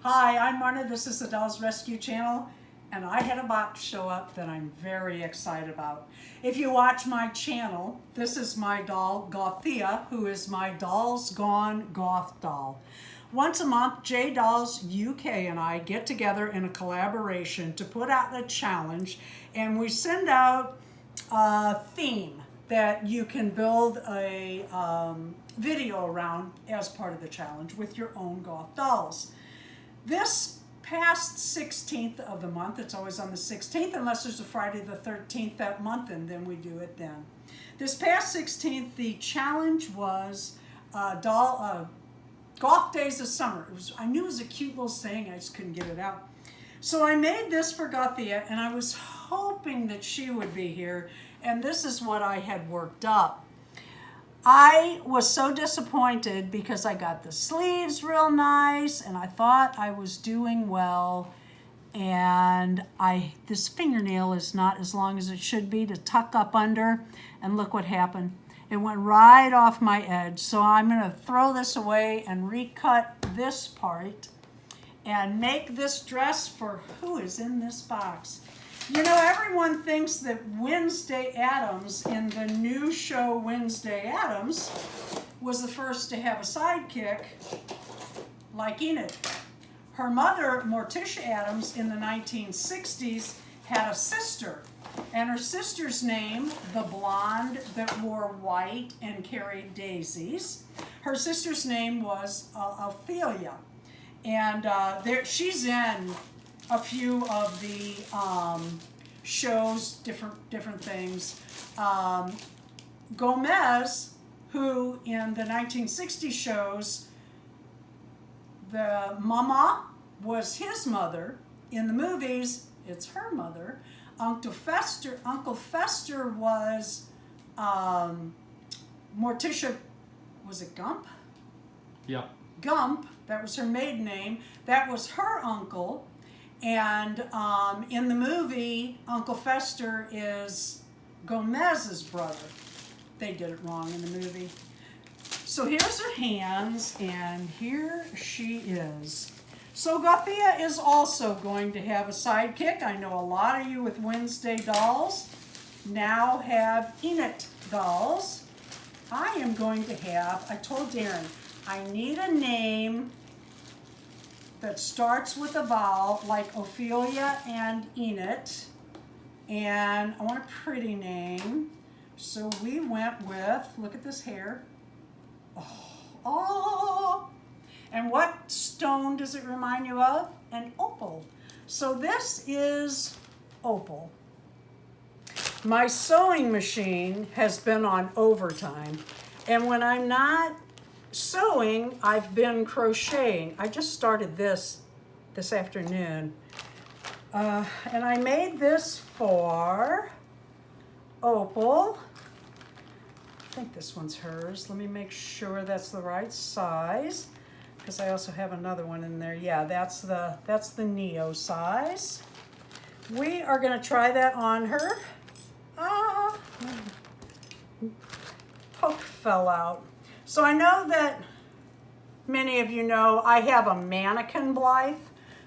Hi, I'm Marna. This is the Dolls Rescue Channel, and I had a box show up that I'm very excited about. If you watch my channel, this is my doll, Gothea, who is my Dolls Gone Goth doll. Once a month, J Dolls UK and I get together in a collaboration to put out a challenge, and we send out a theme that you can build a video around as part of the challenge with your own goth dolls. This past 16th of the month, it's always on the 16th unless there's a Friday the 13th that month, and then we do it then. This past 16th, the challenge was Goth Days of Summer. I knew it was a cute little saying, I just couldn't get it out. So I made this for Gothea, and I was hoping that she would be here, and this is what I had worked up. I was so disappointed because I got the sleeves real nice and I thought I was doing well, and this fingernail is not as long as it should be to tuck up under, and look what happened. It went right off my edge. So I'm going to throw this away and recut this part and make this dress for who is in this box. You know, everyone thinks that Wednesday Addams in the new show Wednesday Addams was the first to have a sidekick like Enid. Her mother, Morticia Addams, in the 1960s had a sister, and her sister's name, the blonde that wore white and carried daisies, her sister's name was Ophelia. And she's in a few of the shows, different things. Gomez, who in the 1960 shows, the mama was his mother. In the movies, it's her mother. Uncle Fester was Morticia, was it Gump? Yeah. Gump, that was her maiden name. That was her uncle. And in the movie, Uncle Fester is Gomez's brother. They did it wrong in the movie. So here's her hands, and here she is. So Gothea is also going to have a sidekick. I know a lot of you with Wednesday dolls now have Enid dolls. I am going to have, I told Darren, I need a name that starts with a vowel like Ophelia and Enid, and I want a pretty name. So we went with, look at this hair. Oh, and what stone does it remind you of? An opal. So this is Opal. My sewing machine has been on overtime, and when I'm not sewing, I've been crocheting. I just started this afternoon. And I made this for Opal. I think this one's hers. Let me make sure that's the right size, because I also have another one in there. Yeah, that's the Neo size. We are going to try that on her. Hook fell out. So I know that many of you know I have a mannequin Blythe.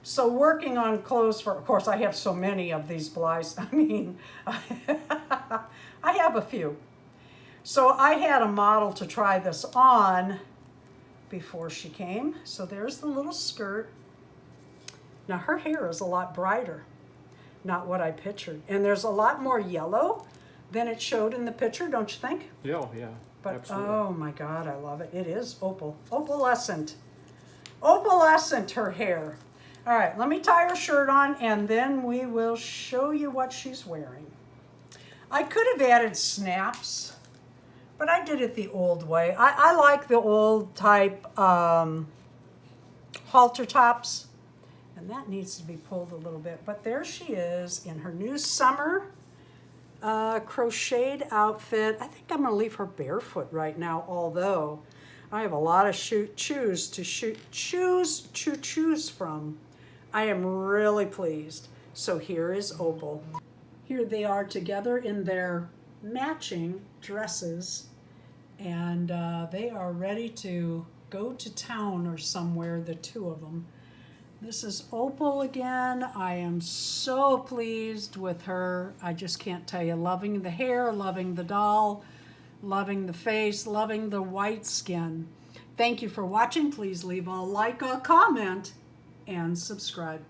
So working on clothes for, of course I have so many of these Blythes. I mean, I have a few. So I had a model to try this on before she came. So there's the little skirt. Now her hair is a lot brighter, not what I pictured. And there's a lot more yellow than it showed in the picture, don't you think? Yeah, yeah. But absolutely. oh my God, I love it. It is opal. Opalescent. Opalescent, her hair. All right, let me tie her shirt on and then we will show you what she's wearing. I could have added snaps, but I did it the old way. I like the old type halter tops, and that needs to be pulled a little bit. But there she is in her new summer crocheted outfit. I think I'm going to leave her barefoot right now, although I have a lot of choose to choose from. I am really pleased. So here is Opal. Here they are together in their matching dresses, and they are ready to go to town or somewhere, the two of them. This is Opal again. I am so pleased with her. I just can't tell you. Loving the hair, loving the doll, loving the face, loving the white skin. Thank you for watching. Please leave a like, a comment, and subscribe.